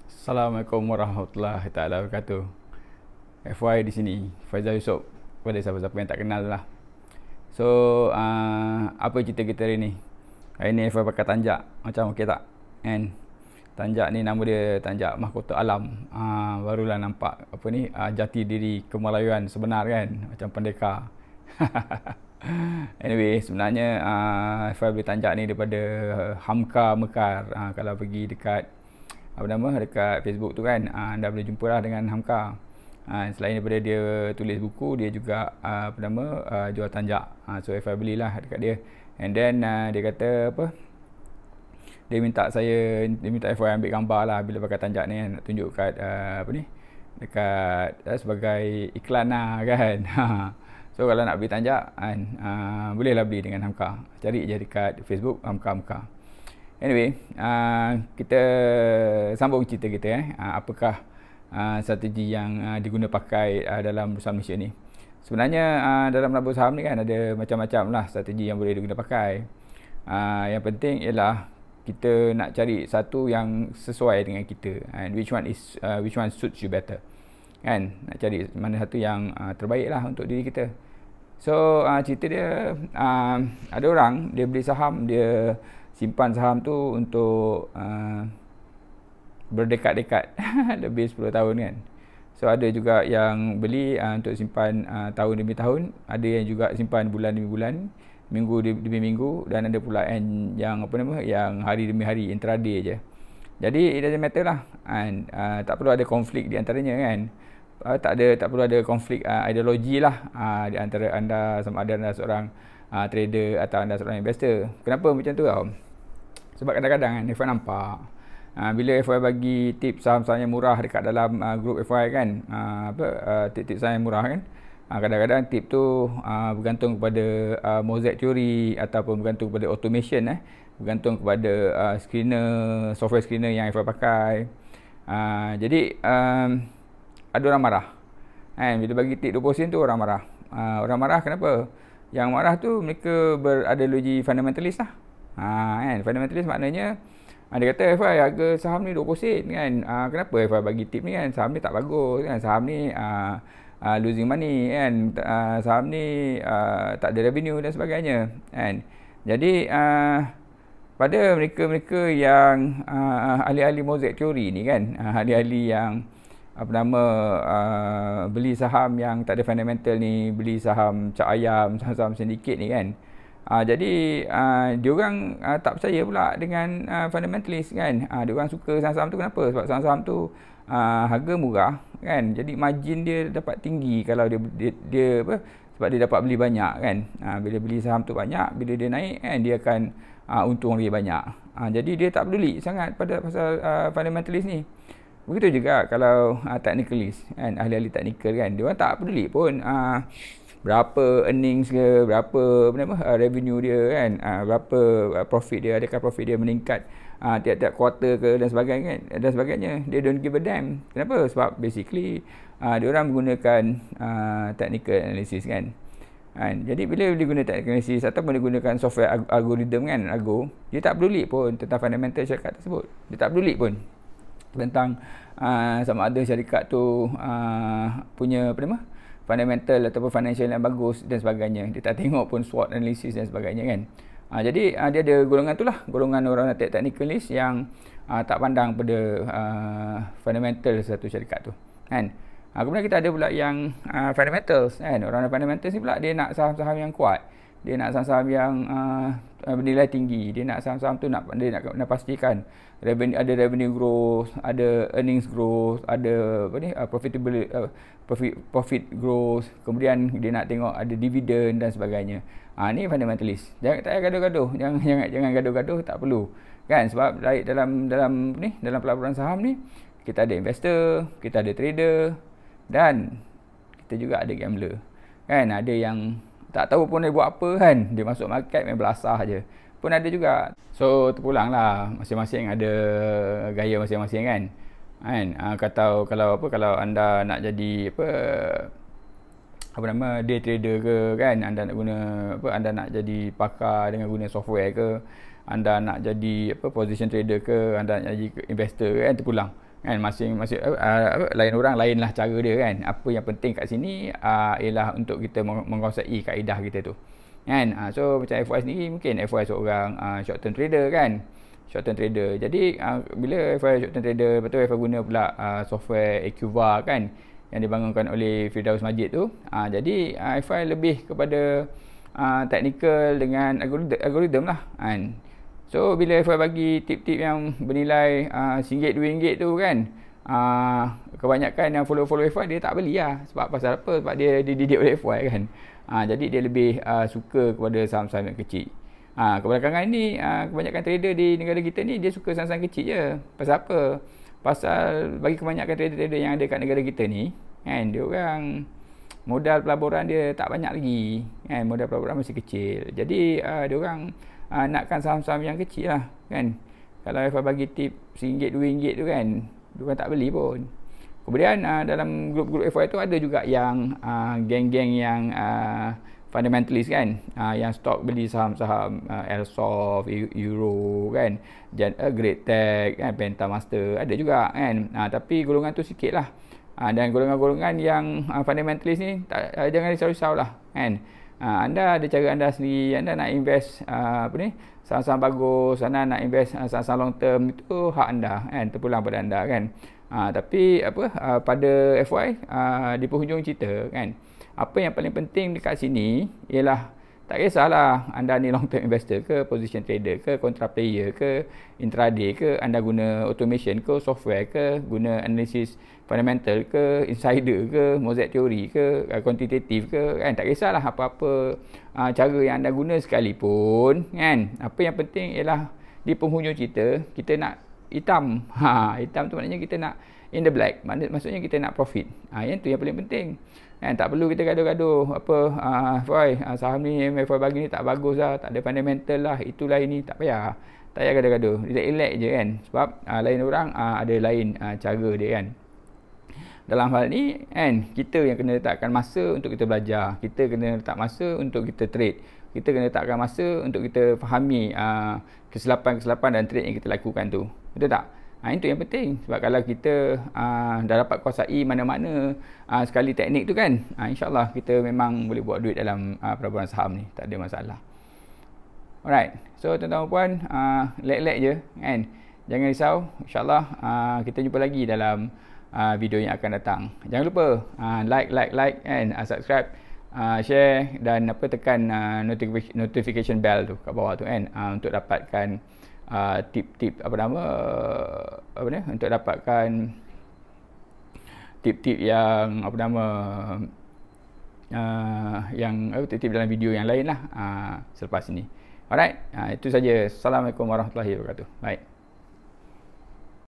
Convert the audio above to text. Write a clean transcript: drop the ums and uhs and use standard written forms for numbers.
Assalamualaikum warahmatullahi taala wabarakatuh. FY di sini, Faizal Yusof. Pada siapa-siapa yang tak kenal lah. So, apa cerita kita hari ni? Hari ni FY pakai tanjak. Macam okey tak? And tanjak ni nama dia tanjak mahkota alam. Barulah nampak apa ni, jati diri Kemalayuan sebenar kan, macam pendekar. Anyway, sebenarnya FY beli tanjak ni daripada Hamka Mekar. Kalau pergi dekat dekat Facebook tu kan, anda boleh jumpa lah dengan Hamka. Selain daripada dia tulis buku, dia juga jual tanjak. So FI belilah dekat dia. And then dia kata apa, dia minta FI ambil gambar lah bila pakai tanjak ni kan, nak tunjuk kat dekat sebagai iklan lah kan. So kalau nak beli tanjak kan, bolehlah beli dengan Hamka. Cari je dekat Facebook Hamka. Anyway, kita sambung cerita kita. Apakah strategi yang diguna pakai dalam bursa Malaysia ni? Sebenarnya dalam bursa saham ni kan ada macam-macam lah strategi yang boleh diguna pakai. Yang penting ialah kita nak cari satu yang sesuai dengan kita, and which one suits you better. Kan? Nak cari mana satu yang terbaik lah untuk diri kita. So cerita dia, ada orang dia beli saham, dia simpan saham tu untuk berdekat-dekat lebih 10 tahun kan. So ada juga yang beli untuk simpan tahun demi tahun, ada yang juga simpan bulan demi bulan, minggu demi minggu, dan ada pula yang yang hari demi hari, intraday je. Jadi it doesn't matter lah, and tak perlu ada konflik di antaranya kan. Tak perlu ada konflik ideologi lah di antara anda, sama ada anda seorang trader atau anda seorang investor. Kenapa macam tu tau? Sebab kadang-kadang kan FI nampak bila FI bagi tips saham-saham yang murah dekat dalam grup FI kan, tip-tip saham yang murah kan, kadang-kadang tip tu bergantung kepada mosaic theory ataupun bergantung kepada automation, bergantung kepada software screener yang FI pakai. Jadi ada orang marah kan, bila bagi tip 20% tu orang marah. Orang marah kenapa? Yang marah tu mereka berideologi fundamentalist lah. Kan, fundamentalist maknanya dia kata FI harga saham ni 20% kan, kenapa FI bagi tip ni kan, saham ni tak bagus kan, saham ni losing money kan, saham ni tak ada revenue dan sebagainya kan. Jadi pada mereka-mereka yang ahli-ahli mosaic theory ni kan, ahli-ahli yang beli saham yang tak ada fundamental ni, beli saham cak ayam, saham sindiket ni kan, jadi diorang tak percaya pula dengan fundamentalist kan. Diorang suka saham-saham tu kenapa? Sebab saham-saham tu harga murah kan, jadi margin dia dapat tinggi kalau dia sebab dia dapat beli banyak kan. Bila beli saham tu banyak, bila dia naik kan, dia akan untung lebih banyak. Jadi dia tak peduli sangat pada pasal fundamentalist ni. Begitu juga kalau technicalist kan, ahli-ahli technical kan, dia orang tak peduli pun berapa earnings ke, berapa revenue dia kan, berapa profit dia, adakah profit dia meningkat tiap-tiap quarter ke dan sebagainya. They don't give a damn. Kenapa? Sebab basically dia orang menggunakan technical analysis kan. Jadi bila dia guna technical analysis ataupun dia gunakan software algorithm kan, dia tak peduli pun tentang fundamental syarikat tersebut. Dia tak peduli pun tentang sama ada syarikat tu punya fundamental ataupun financial yang bagus dan sebagainya. Dia tak tengok pun SWOT analysis dan sebagainya kan. Jadi dia ada golongan tu lah, golongan orang technicalist yang tak pandang pada fundamental satu syarikat tu kan. Kemudian kita ada pula yang fundamentals kan. Orang fundamentals ni pula dia nak saham-saham yang kuat, dia nak saham-saham yang bernilai tinggi, dia nak saham-saham tu dia nak pastikan ada revenue growth, ada earnings growth, ada profit growth, kemudian dia nak tengok ada dividend dan sebagainya. Ni fundamentalist. Jangan tak gaduh-gaduh, jangan gaduh-gaduh, tak perlu kan. Sebab dalam pelaburan saham ni kita ada investor, kita ada trader, dan kita juga ada gambler kan. Ada yang tak tahu pun dia buat apa kan, dia masuk market main belasah je pun ada juga. So terpulang lah, masing-masing ada gaya masing-masing kan. Kalau anda nak jadi day trader ke kan, anda nak guna anda nak jadi pakar dengan guna software ke, anda nak jadi position trader ke, anda nak jadi investor kan, terpulang. kan, masing-masing lain orang lainlah cara dia kan. Apa yang penting kat sini ialah untuk kita menguasai kaedah kita tu kan. So macam FY sendiri, mungkin FY seorang short term trader kan, short term trader. Jadi bila FY short term trader, betul FY guna pula software Acuva kan, yang dibangunkan oleh Firdaus Majid tu. Jadi FY lebih kepada technical dengan algoritma lah kan. So bila FY bagi tip-tip yang bernilai RM1, RM2 tu kan, kebanyakan yang follow FY dia tak beli lah. Sebab pasal apa? Sebab dia dididik oleh FY kan. Jadi dia lebih suka kepada saham-saham yang kecil. Kebelakangan ni kebanyakan trader di negara kita ni dia suka saham-saham kecil je. Pasal apa? Pasal bagi kebanyakan trader-trader yang ada kat negara kita ni kan, dia orang modal pelaburan dia tak banyak lagi kan, modal pelaburan masih kecil. Jadi dia orang nakkan saham-saham yang kecil lah kan. Kalau FI bagi tip RM1, RM2 tu kan, dia orang tak beli pun. Kemudian dalam grup-grup FI tu ada juga yang geng-geng yang fundamentalist kan, yang stok beli saham-saham Airsoft, Euro kan, Great Tech kan, Pentamaster ada juga kan. Tapi golongan tu sikit lah. Dan golongan-golongan yang fundamentalist ni jangan risau-risau lah kan. Anda ada cara anda sendiri. Anda nak invest saham-saham bagus, anda nak invest saham-saham long term, itu hak anda kan, terpulang pada anda kan. Tapi pada FY di penghujung cerita kan, apa yang paling penting dekat sini ialah tak kisahlah anda ni long term investor ke, position trader ke, contra player ke, intraday ke, anda guna automation ke, software ke, guna analisis fundamental ke, insider ke, mosaic theory ke, quantitative ke kan, tak kisahlah apa-apa cara yang anda guna sekalipun kan. Apa yang penting ialah di penghujung cerita kita nak hitam. Hitam tu maknanya kita nak in the black, maksudnya kita nak profit. Yang tu yang paling penting kan. Tak perlu kita gaduh-gaduh saham ni FY bagi ni tak bagus lah, tak ada fundamental lah, itulah ini, tak payah gaduh-gaduh, relax je kan. Sebab lain orang ada lain cara dia kan. Dalam hal ni kan, kita yang kena letakkan masa untuk kita belajar, kita kena letak masa untuk kita trade, kita kena letakkan masa untuk kita fahami kesilapan-kesilapan dan trade yang kita lakukan tu. Betul tak? Itu yang penting. Sebab kalau kita dah dapat kuasai mana-mana sekali teknik tu kan, insyaAllah kita memang boleh buat duit dalam pelaburan saham ni, tak ada masalah. Alright, so tuan-tuan dan puan, relax je kan, jangan risau. InsyaAllah kita jumpa lagi dalam video yang akan datang. Jangan lupa like and subscribe, share dan tekan notification bell tu kat bawah tu kan, untuk dapatkan tip-tip untuk dapatkan tip-tip yang tip-tip dalam video yang lain lah selepas ini. Alright, itu saja. Assalamualaikum warahmatullahi wabarakatuh. Baik.